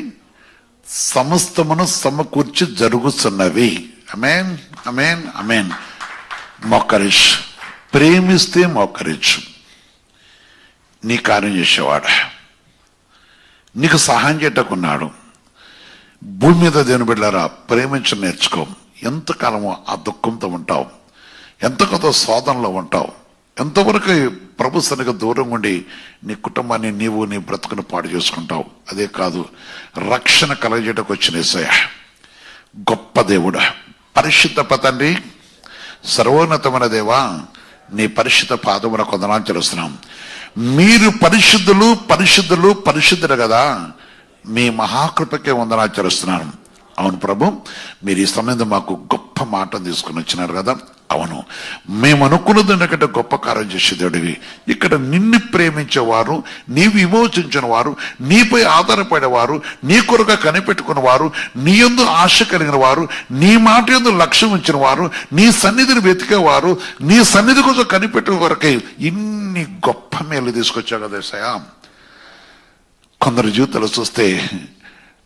సమస్తమును సమకూర్చి జరుగుతున్నవి. అమేన్, అమేన్, అమేన్. మోకరిష్, ప్రేమిస్తే మోకరిచ్చు. నీ కార్యం చేసేవాడు, నీకు సహాయం చేయటకున్నాడు. భూమి మీద దేవుని బిడ్డలారా, ప్రేమించడం నేర్చుకో. ఎంతకాలమో ఆ దుఃఖంతో ఉంటావు, ఎంతకొంత శోధనలో ఉంటావు, ఎంతవరకు ప్రభు సన్నిధికి దూరం ఉండి నీ కుటుంబాన్ని నీవు నీ బ్రతుకును పాడు చేసుకుంటావు. అదే కాదు, రక్షణ కలగజేయటకు వచ్చిన యేసయ్య గొప్ప దేవుడు, పరిశుద్ధ తండ్రి, సర్వోన్నతమైన దేవా, నీ పరిశుద్ధ పాదమున కొందనాలు తెలుస్తున్నాం. మీరు పరిశుద్ధులు పరిశుద్ధులు పరిశుద్ధులు కదా. మీ మహాకృపకే వందనాలు చెల్లిస్తున్నాను. అవును ప్రభు, మీరు ఈ సమయంలో మాకు గొప్ప మాటను తీసుకుని వచ్చినారు కదా. అవును, మేము అనుకున్నది ఎందుకంటే గొప్ప కార్యం చేసేదేవివి. ఇక్కడ నిన్ను ప్రేమించేవారు, నీ విమోచించిన వారు, నీపై ఆధారపడేవారు, నీ కొరకు కనిపెట్టుకున్న వారు, నీ యందు ఆశ కలిగిన వారు, నీ మాట యందు లక్ష్యం ఉంచిన వారు, నీ సన్నిధిని వెతికేవారు, నీ సన్నిధి కోసం కనిపెట్టే వరకే ఇన్ని గొప్ప మేలు తీసుకొచ్చావు కదా యేసయ్య. కొందరు జీవితాలు చూస్తే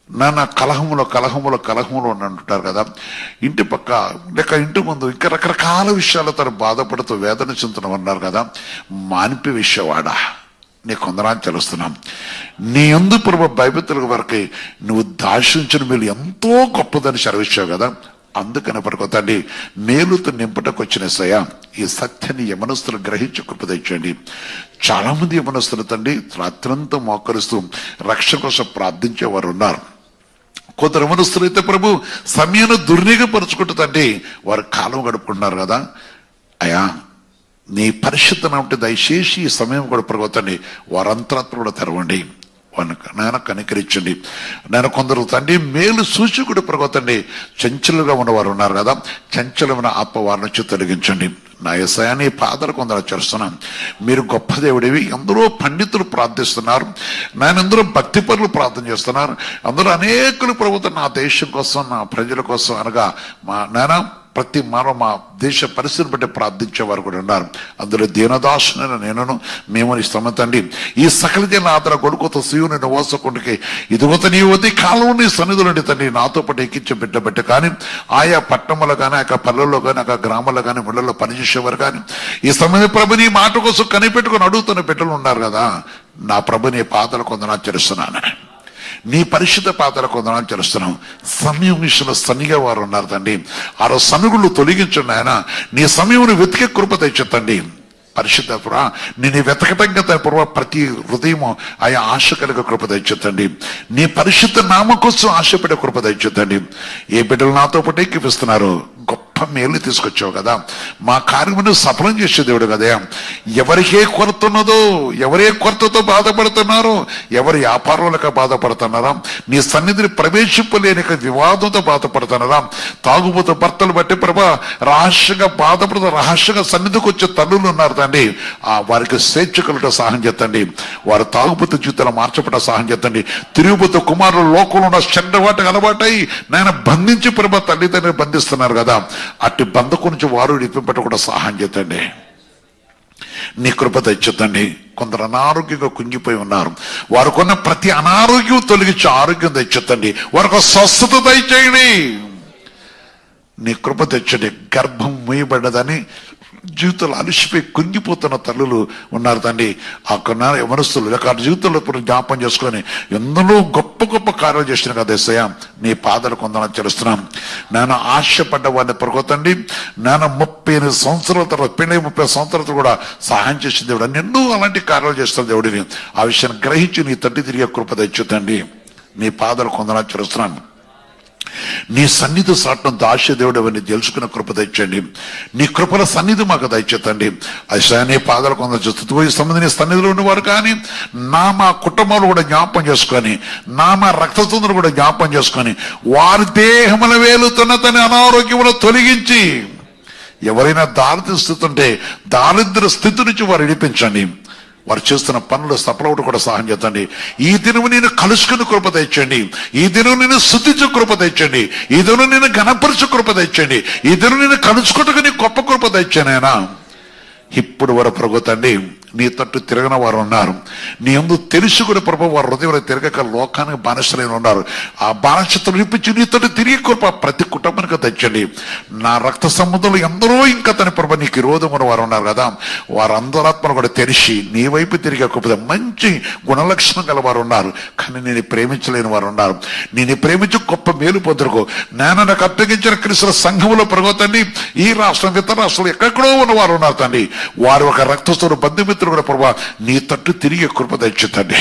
నాన్న కలహములో కలహములో కలహములో అంటుంటారు కదా. ఇంటి పక్క లేక ఇంటి ముందు ఇంకా రకరకాల విషయాలతో బాధపడుతూ వేదన చెందుతూ ఉన్నారు కదా. మానిపే విషయవాడా, నీ కొందరాన్ని తెలుస్తున్నాం. నీ యందు ప్రభు బైబిల్ వరకే నువ్వు దాశించిన మీరు ఎంతో గొప్పదని సెలవిచ్చావు కదా. అందుకని పడుకోతండి మేలుతో నింపుటకు వచ్చిన సయ ఈ సత్యాన్ని యమనస్తులు గ్రహించి కృప తెచ్చండి. చాలా మంది యమనస్తులు తండ్రి రాత్రంతా మోకరిస్తూ రక్షణ కోసం ప్రార్థించేవారు ఉన్నారు. కొందరు యమనస్తులు అయితే ప్రభు సమయాన్ని దుర్వినియోగపరుచుకుంటూ తండ్రి వారు కాలం గడుపుకుంటున్నారు కదా. అయా నీ పరిశుద్ధ నామమున దయచేసి ఈ సమయం కూడా ప్రభుత్వండి వారంతరాత్మ కూడా తెరవండి, నాయన కనికరించండి. నేను కొందరు తండ్రి మేలు సూచకుడు ప్రభుత్వండి చంచలుగా ఉన్నవారు ఉన్నారు కదా, చంచలమైన ఆత్మ వారి నుంచి తొలగించండి. నా యేసయ్యా పాదలు కొందరు చేస్తున్నాం. మీరు గొప్ప దేవుడివి. అందరూ పండితులు ప్రార్థిస్తున్నారు, నేను అందరూ భక్తి పరులు ప్రార్థన చేస్తున్నారు, అందరూ అనేకులు ప్రభుత్వం నా దేశం కోసం నా ప్రజల కోసం అనగా నాయన ప్రతి మనం మా దేశ పరిస్థితిని బట్టి ప్రార్థించేవారు కూడా ఉన్నారు. అందులో దీనదాసునైన నేను మేము ఇస్తాము తండ్రి. ఈ సకల జన ఆదర గొడుకుతో శివుని నివాసకుండికి ఇదిగోత నీ వద్ద కాలం నీ సన్నిధులండి తండ్రి నాతో పాటు ఎక్కించి బిడ్డబెట్టి కానీ ఆయా పట్టణంలో కానీ ఆ పల్లెల్లో కానీ ఆ గ్రామాల్లో కానీ ముళ్ళల్లో పనిచేసేవారు కానీ ఈ సమయ ప్రభు నీ మాట కోసం కనిపెట్టుకుని అడుగుతున్న బిడ్డలు ఉన్నారు కదా. నా ప్రభు నీ పాదలు కొందరు చేస్తున్నాను, నీ పరిశుద్ధ పాత్ర కొందరు చేస్తున్నాం. సమయం విషయంలో సన్నిగా వారు ఉన్నారు తండ్రి. ఆ సనుగులు తొలగించండి ఆయన. నీ సమయం వెతికే కృప తెచ్చుతండి. పరిశుద్ధ నేను వెతకటంగా ప్రతి హృదయము ఆయా ఆశ కలిగే కృప తెచ్చుతండి. నీ పరిశుద్ధ నామ కోసం ఆశపడే కృప తెచ్చుతండి. ఏ బిడ్డలు నాతో పాటు ఎక్కిపిస్తున్నారు, గొప్ప మేలు తీసుకొచ్చావు కదా, మా కార్యమును సఫలం చేసే దేవుడు కదా. ఎవరికే కొరత ఉన్నదో, ఎవరే కొరతతో బాధపడుతున్నారో, ఎవరి వ్యాపారాలకు బాధపడుతున్నారా, నీ సన్నిధిని ప్రవేశింపలేని వివాదంతో బాధపడుతున్నారా, తాగుబోతు భర్తలు బట్టి ప్రభా రహస్యంగా బాధపడుతూ రహస్యంగా సన్నిధికి వచ్చే తల్లులు ఉన్నారు తండ్రి. వారికి స్వేచ్ఛ కలుట సహాయం చేతండి. వారు తాగుబోతు జీవితాలు మార్చబడ్డ సహాయం చేతండి. తిరుగుబోతు కుమారులు లోకంలో ఉన్న చెడ్డవాటికి అలవాటై నేను బంధించి ప్రభా తల్లిదండ్రులు బంధిస్తున్నారు కదా, అట్టి బంధకు నుంచి వారు విడిపింపట కూడా సహాయం చేతండి. నీ కృప తెచ్చుతండి. కొందరు అనారోగ్యంగా కుంగిపోయి ఉన్నారు, వారికున్న ప్రతి అనారోగ్యం తొలగించి ఆరోగ్యం తెచ్చుతండి. వారికి స్వస్థత దయచేయండి. నీ కృప తెచ్చండి. గర్భం మూయబడ్డదని జీవితంలో అలసిపోయి కుంగిపోతున్న తల్లులు ఉన్నారు తండ్రి. అక్కడ మనస్సులు రకాల జీవితంలో జ్ఞాపం చేసుకొని ఎందులో గొప్ప గొప్ప కార్యాలు చేసిన కదా యేసయ్య, నీ పాదాలు కొందరు చేస్తున్నాం. నేను ఆశపడ్డ వాడిని పరుకోతండి. నేను 38 సంవత్సరాల తర్వాత 30 సంవత్సరాలతో కూడా సహాయం చేసిన దేవుడు, నిన్ను అలాంటి కార్యాలు చేస్తున్న దేవుడిని. ఆ విషయాన్ని గ్రహించి నీ తండ్రి తిరిగే కృప తెచ్చుతండి. నీ పాదాలు కొందరు చేస్తున్నాను. నీ సన్నిధి సాటం దాస్య దేవుడు అవన్నీ తెలుసుకున్న కృప తెచ్చండి. నీ కృపల సన్నిధి మాకు దయచేతండి. అసలు నీ పాదాలు కొందరు స్థుతిపోయి సంబంధించిన సన్నిధిలో ఉన్నవారు కానీ మా కుటుంబాలు కూడా జ్ఞాపం చేసుకొని మా రక్తచంద్రులు కూడా జ్ఞాపం చేసుకొని వారి దేహముల వేలుతున్న తన అనారోగ్యములు తొలగించి ఎవరైనా దారిద్ర్య స్థితి ఉంటే దారిద్ర్య స్థితి నుంచి వారు విడిపించండి. వారు చేస్తున్న పనులు సఫలవుడు కూడా సహాయం చేతండి. ఈ దినము నేను కలుసుకుని కృప తెచ్చండి. ఈ దినం నేను స్తుతించు కృప తెచ్చండి. ఈ దినం నేను ఘనపరచు కృప తెచ్చండి. ఈ దినం నేను కలుసుకుంటూ నీ గొప్ప కృప తెచ్చానైనా. ఇప్పుడు వరకు ప్రభుత్వండి నీ తట్టు తిరగని వారు ఉన్నారు. నీ ముందు తెలుసుకుని ప్రభు వారి హృదయంలో తిరగక లోకానికి బానిసలైన ఉన్నారు. ఆ బానిసతను విప్పించి నీ తట్టు తిరిగి కృప ప్రతి కుటుంబానికి తెచ్చండి. నా రక్త సంబంధంలో ఎందరో ఇంకా తన ప్రభు నీకు విరోధమైన వారు ఉన్నారు కదా, వారందరూ ఆత్మను కూడా తెరిచి నీ వైపు తిరిగే కృప. మంచి గుణలక్షణం గల వారు ఉన్నారు కానీ నేను ప్రేమించలేని వారు ఉన్నారు. నేను ప్రేమించి గొప్ప మేలు పొందుకు నేను నాకు అప్పగించిన క్రీస్తు సంఘంలో ప్రభుత్వండి ఈ రాష్ట్రం ఇతర రాష్ట్రంలో ఎక్కడెక్కడో ఉన్నవారు ఉన్నారు తండ్రి. వారు ఒక రక్తస్థులు బంధుమిత్రులు కూడా ప్రభా నీ తట్టు తిరిగి కృప తెచ్చుతండి.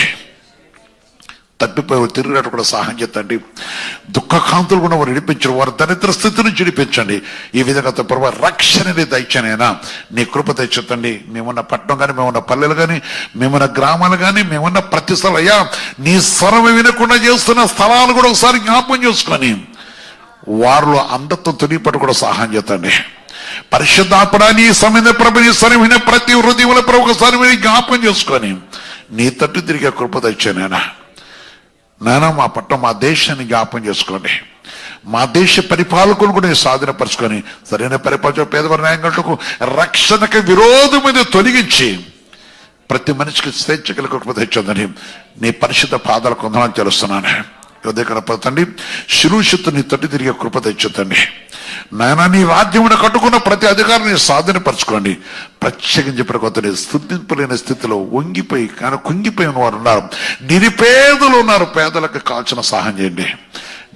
తప్పిపోయి తిరిగినట్టు కూడా సహాయం చేతండి. దుఃఖకాంతులు కూడా వారు విడిపించరు, వారు దరిద్ర స్థితి నుంచి విడిపించండి. ఈ విధంగా ప్రభావ రక్షణని దయచనైనా నీ కృప తెచ్చుతండి. మేమున్న పట్టణం కానీ మేమున్న పల్లెలు కానీ మేమున్న గ్రామాలు కానీ మేమున్న ప్రతి స్థలం అయ్యా నీ స్వరం వినకుండా చేస్తున్న స్థలాలు కూడా ఒకసారి జ్ఞాపం చేసుకొని వారిలో అందత్వం తొలిపట్టు కూడా సహాయం చేతండి. పరిశుద్ధాత్మ నీ సమయ ప్రభుని సరైన ప్రతి హృదయంలో ప్రభు ఒకసారి జ్ఞాపం చేసుకొని నీ తట్టు తిరిగే కృప తెచ్చానైనా. నానా మా పట్ల మా దేశాన్ని జ్ఞాపం చేసుకోండి. మా దేశ పరిపాలకులు కూడా సాధనపరుచుకొని సరైన పరిపాలన పేదవారి న్యాయంగా రక్షణకు విరోధమైన తొలగించి ప్రతి మనిషికి స్వేచ్ఛ కలిగే కృప తెచ్చిందని నీ పరిశుద్ధ పాదాలు కొందనాలు చేస్తున్నాను. తండ్రి శిలుషత్తు నీ తట్టు తిరిగే కృప తెచ్చుతండి. నాయన నీ రాజ్యమును కట్టుకున్న ప్రతి అధికారిని సాధనపరచుకోండి. ప్రత్యేకించి ప్రకొత్తని స్థుతింపలేని స్థితిలో వంగిపోయి కానీ కుంగిపోయిన వారు ఉన్నారు. నిరుపేదలు ఉన్నారు, పేదలకు కాల్చిన సహాయం చేయండి.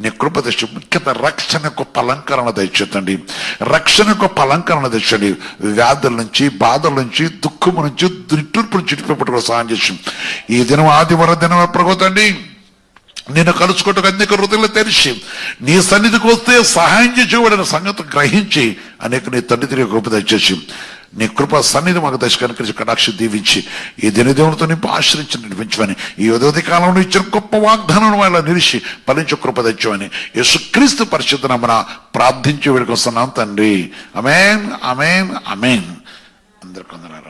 నీ కృప తెచ్చి ముఖ్యత రక్షణ గొప్ప అలంకరణ తెచ్చండి, రక్షణ గొప్ప అలంకరణ తెచ్చండి. వ్యాధుల నుంచి, బాధల నుంచి, దుఃఖము నుంచి, నిట్టూర్పు నుంచి ఇటుపెట్టుకో సహాయం చేసి ఈ దినం ఆదివారం దినం ఎప్పుడుకోతండి నిన్ను కలుసుకోవటం అనేక హృదయాలు తెరిచి నీ సన్నిధికి వస్తే సహాయం చేసేవాడని సంగతి గ్రహించి అనేక నీ తండ్రి తిరిగి గొప్ప తెచ్చేసి నీ కృప సన్నిధి మాకు దశ కనుకరించి కటాక్షి దీవించి ఈ దినదేవునితో నింపు ఆశ్రయించి నడిపించమని ఈ ఉదయ కాలంలో ఇచ్చిన గొప్ప వాగ్దానం వాళ్ళ నిలిచి ఫలించు కృప తెచ్చమని యేసుక్రీస్తు పరిశుద్ధ నామమున ప్రార్థించి వేడుకొస్తున్నాం తండ్రి. ఆమేన్, ఆమేన్, ఆమేన్. అందరికీ వందనాలు.